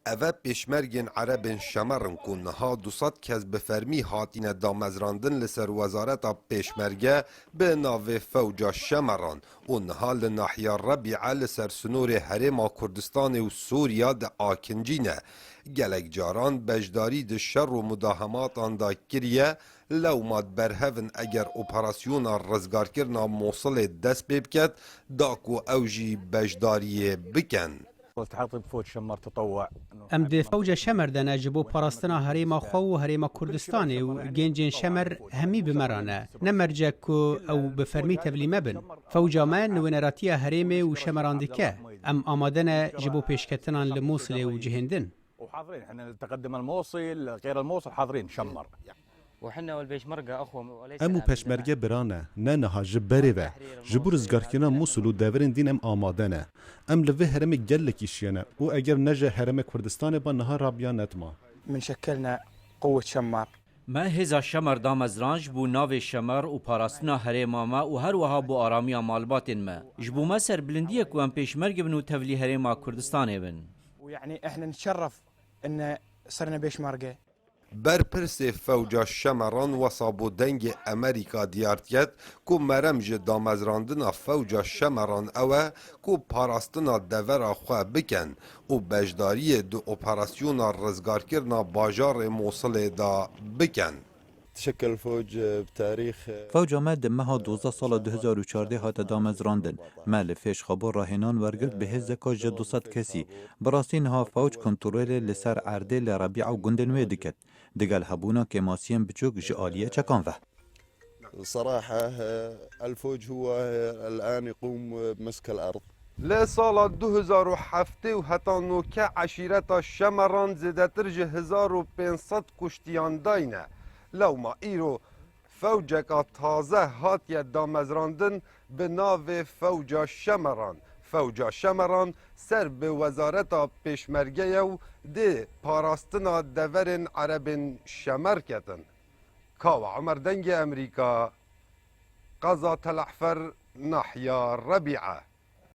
اوه پیشمرگین عربین شمرن که نها 200 کس به فرمی هاتین دامزراندن لسر وزارت پیشمرگه به ناو فوجا شمران و نها لناحیه ربیعه لسر سنور حرم کردستان و سوریا ده آکنجینه گلک جاران بجداری ده شر و مداهمات آن دا کریه لو ماد برهون اگر اپراسیون رزگار کرنا موصل دست ببکد داکو اوجی بجداری بکن التحقت بفوج شمر تطوع ام د فوج شمر د نجبو پاراستنا هریما خو و هریما کردستان و گنجین شمر همی بمرانه نمرجه کو او بفرمی تبلیمه بن فوجا من ونراتی هریم و شمراندکه ام آمادن جبو پیشکتنان لموصل و جهندن وحاضرين احنا تقدم الموصل غير الموصل حاضرين شمر وحنا والبيشمركة أخوة وليس امو پشمرگه برانه نه نها جبری و جبور زگارکینا موصل و دورین دین ام آمادنه ام لوه هرم گلکی شینه و اگر نجه هرم کردستان با نها رابیا نتما من شكلنا قوة شمار ما هزا شمر دامزرانج بو ناو شمر و پاراستنا هریما ما و هر وها بو آرامیا مالباتن ما جبو ما سر بلندیه کو ام پیشمرگه بن و تولي هریما کردستان بن ويعني احنا نتشرف ان صرنا بيشمركة برپرس فوجا شمران وصابو دنگ امریکا دیارتیت کو مرمج دامزراندنا فوجا شمران اوه کو پاراستنا دور خواه بکن و بجداری دو اپراسیون رزگار کرنا باجار موصل دا بکن تشكل الفوج بتاريخ فوج ما دمها 12 سال 2014 هات دامزراندن مال فيش خبر راهنان ورگرد به هزکا جه 200 کسی براسین ها فوج کنترول لسر عرده لربیع و گندن ویدکت دقال هبونا كماسيين بچوك جآلية چكان فه صراحة الفوج هو الآن يقوم بمسك الأرض لسال 2007 و حتی نوکه عشیرت شمران زدتر جه 1500 کشتیان داینه لو ما ایرو فوجک تازه هاتیه دامزراندن به ناو فوجا شمران فوجا شمران سر به وزارت پیشمرگه و ده پاراستنا دورن عربن شمر کتن کاو عمر دنگ امریکا قضا تلحفر ناحیه ربیعه